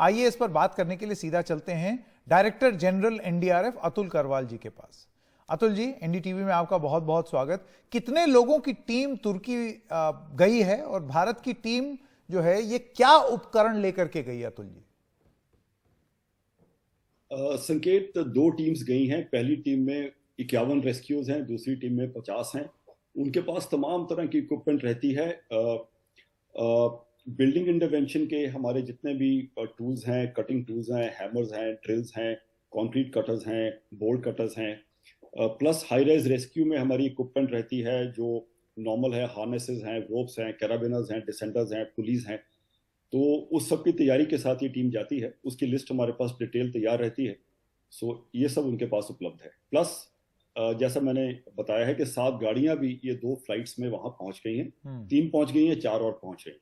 आइए इस पर बात करने के लिए सीधा चलते हैं director general NDRF Atul Karwal ji के पास। अतुल जी, एनडीटीवी में आपका बहुत बहुत स्वागत। कितने लोगों की टीम तुर्की गई है और भारत की टीम जो है ये क्या उपकरण लेकर के गई अतुल जी? संकेत, दो टीम्स गई हैं। पहली टीम में 51 रेस्क्यूज हैं, दूसरी टीम में 50 हैं। उनके पास तमाम तरह की इक्विपमेंट रहती है। बिल्डिंग इंटरवेंशन के हमारे जितने भी टूल्स हैं, कटिंग टूल्स हैं, हैमर्स हैं, ड्रिल्स हैं, कंक्रीट कटर्स हैं, बोल्ट कटर्स हैं, प्लस हाई राइज रेस्क्यू में हमारी इक्विपमेंट रहती है जो नॉर्मल है। हार्नेसेस हैं, रोप्स हैं, कैराबिनर्स हैं, डिसेंडर्स हैं, पुलिस हैं। तो उस सब की तैयारी के साथ ये टीम जाती है। उसकी लिस्ट हमारे पास डिटेल तैयार रहती है। सो ये सब उनके पास उपलब्ध है। प्लस जैसा मैंने बताया है कि 7 गाड़ियां भी ये 2 फ्लाइट्स में वहां पहुंच गई हैं। 3 पहुंच गई हैं, 4 और पहुंच रही हैं।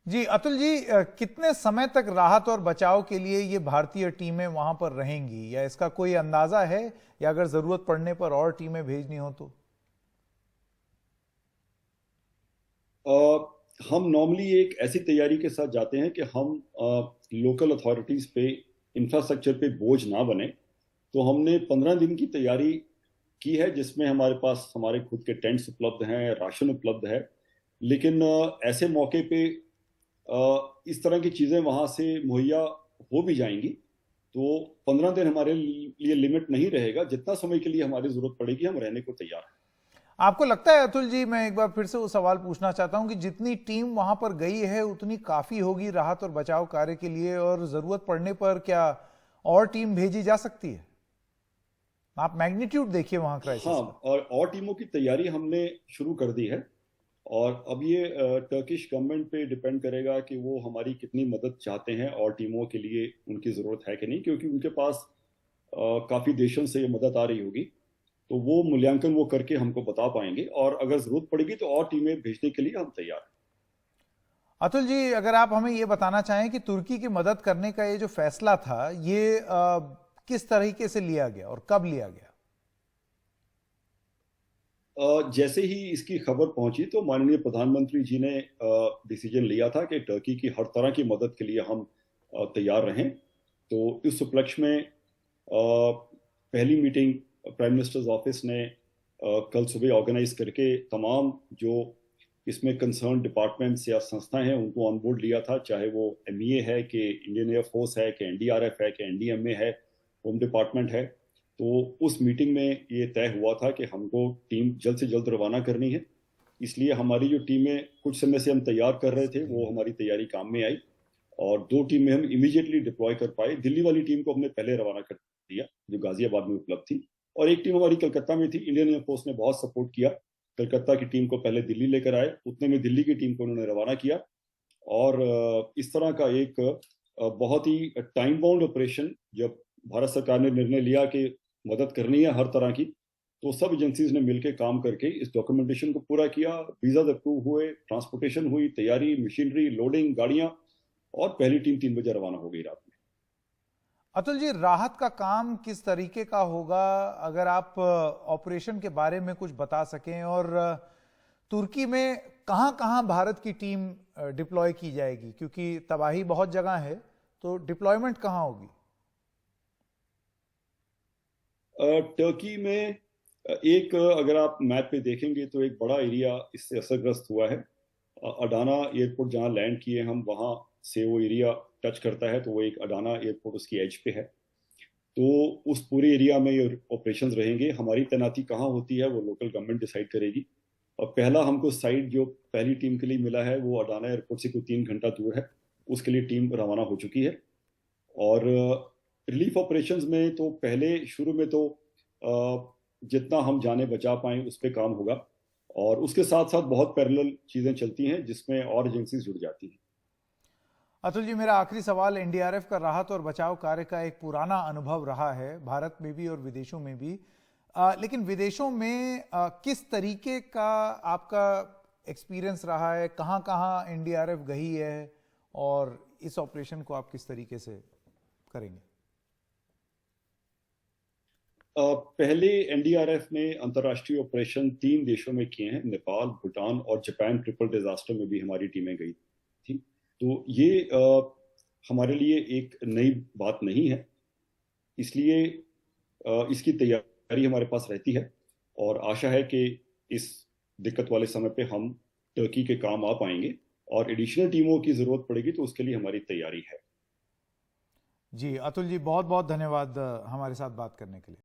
जी अतुल जी, कितने समय तक राहत और बचाव के लिए ये भारतीय टीमें वहां पर रहेंगी, या इसका कोई अंदाजा है, या अगर जरूरत पड़ने पर और टीमें भेजनी हो तो? हम नॉर्मली एक ऐसी तैयारी के साथ जाते हैं कि हम लोकल अथॉरिटीज पे, इंफ्रास्ट्रक्चर पे बोझ ना बने। तो हमने 15 दिन की तैयारी की है, जिसमें हमारे पास हमारे खुद के टेंट्स उपलब्ध हैं, राशन उपलब्ध है। लेकिन ऐसे मौके पे इस तरह की चीज़ें वहाँ से मुहैया हो भी जाएंगी। तो 15 दिन हमारे लिए लिमिट नहीं रहेगा। जितना समय के लिए हमारी जरूरत पड़ेगी, हम रहने को तैयार हैं। आपको लगता है अतुल जी, मैं एक बार फिर से वो सवाल पूछना चाहता हूं कि जितनी टीम वहां पर गई है उतनी काफी होगी राहत और बचाव कार्य के लिए, और जरूरत पड़ने पर क्या और टीम भेजी जा सकती है? आप मैग्नीट्यूड देखिए वहां हाँ, क्राइसिस का। और टीमों की तैयारी हमने शुरू कर दी है। और अब ये टर्किश गवर्नमेंट पे डिपेंड करेगा कि वो हमारी कितनी मदद चाहते हैं और टीमों के लिए उनकी ज़रूरत है कि नहीं, क्योंकि उनके पास काफ़ी देशों से ये मदद आ रही होगी। तो वो मूल्यांकन वो करके हमको बता पाएंगे, और अगर ज़रूरत पड़ेगी तो और टीमें भेजने के लिए हम तैयार हैं। अतुल जी, अगर आप हमें ये बताना चाहें कि तुर्की की मदद करने का ये जो फैसला था, ये किस तरीके से लिया गया और कब लिया गया? जैसे ही इसकी खबर पहुंची तो माननीय प्रधानमंत्री जी ने डिसीजन लिया था कि टर्की की हर तरह की मदद के लिए हम तैयार रहें। तो इस उपलक्ष्य में पहली मीटिंग प्राइम मिनिस्टर्स ऑफिस ने कल सुबह ऑर्गेनाइज करके तमाम जो इसमें कंसर्न डिपार्टमेंट्स या संस्थाएं हैं उनको ऑन बोर्ड लिया था। चाहे वो एमईए है, कि इंडियन एयरफोर्स है, कि एनडीआरएफ है, कि एनडीएमए है, होम डिपार्टमेंट है। तो उस मीटिंग में ये तय हुआ था कि हमको टीम जल्द से जल्द रवाना करनी है। इसलिए हमारी जो टीमें कुछ समय से हम तैयार कर रहे थे, वो हमारी तैयारी काम में आई, और 2 टीमें हम इमीडिएटली डिप्लॉय कर पाए। दिल्ली वाली टीम को हमने पहले रवाना कर दिया, जो गाजियाबाद में उपलब्ध थी। और एक टीम हमारी कलकत्ता में थी। इंडियन एयरफोर्स ने बहुत सपोर्ट किया। कलकत्ता की टीम को पहले दिल्ली लेकर आए, उतने में दिल्ली की टीम को उन्होंने रवाना किया। और इस तरह का एक बहुत ही टाइम बाउंड ऑपरेशन, जब भारत सरकार ने निर्णय लिया कि मदद करनी है हर तरह की, तो सब एजेंसीज ने मिलकर काम करके इस डॉक्यूमेंटेशन को पूरा किया। वीजा अप्रूव हुए, ट्रांसपोर्टेशन हुई, तैयारी, मशीनरी, लोडिंग, गाड़ियां, और पहली टीम 3 बजे रवाना हो गई रात में। अतुल जी, राहत का काम किस तरीके का होगा, अगर आप ऑपरेशन के बारे में कुछ बता सकें, और तुर्की में कहां कहां भारत की टीम डिप्लॉय की जाएगी, क्योंकि तबाही बहुत जगह है, तो डिप्लॉयमेंट कहां होगी? टर्की में एक, अगर आप मैप पे देखेंगे तो एक बड़ा एरिया इससे असरग्रस्त हुआ है। अडाना एयरपोर्ट जहाँ लैंड किए हम, वहाँ से वो एरिया टच करता है। तो वो एक अडाना एयरपोर्ट उसकी एज पे है। तो उस पूरे एरिया में ये ऑपरेशन रहेंगे। हमारी तैनाती कहाँ होती है वो लोकल गवर्नमेंट डिसाइड करेगी। और पहला हमको साइट जो पहली टीम के लिए मिला है वो अडाना एयरपोर्ट से कोई 3 घंटा दूर है। उसके लिए टीम रवाना हो चुकी है। और रिलीफ ऑपरेशंस में तो पहले शुरू में तो जितना हम जाने बचा पाए उस पर काम होगा, और उसके साथ साथ बहुत पैरेलल चीजें चलती हैं जिसमें और एजेंसी जुड़ जाती हैं। अतुल जी, मेरा आखिरी सवाल, एनडीआरएफ का राहत और बचाव कार्य का एक पुराना अनुभव रहा है भारत में भी और विदेशों में भी, लेकिन विदेशों में किस तरीके का आपका एक्सपीरियंस रहा है? कहाँ कहाँ एनडीआरएफ गई है, और इस ऑपरेशन को आप किस तरीके से करेंगे? पहले एनडीआरएफ ने अंतर्राष्ट्रीय ऑपरेशन 3 देशों में किए हैं, नेपाल, भूटान और जापान। ट्रिपल डिजास्टर में भी हमारी टीमें गई थी। तो ये हमारे लिए एक नई बात नहीं है, इसलिए इसकी तैयारी हमारे पास रहती है और आशा है कि इस दिक्कत वाले समय पे हम टर्की के काम आ पाएंगे, और एडिशनल टीमों की जरूरत पड़ेगी तो उसके लिए हमारी तैयारी है। जी अतुल जी, बहुत बहुत धन्यवाद हमारे साथ बात करने के लिए।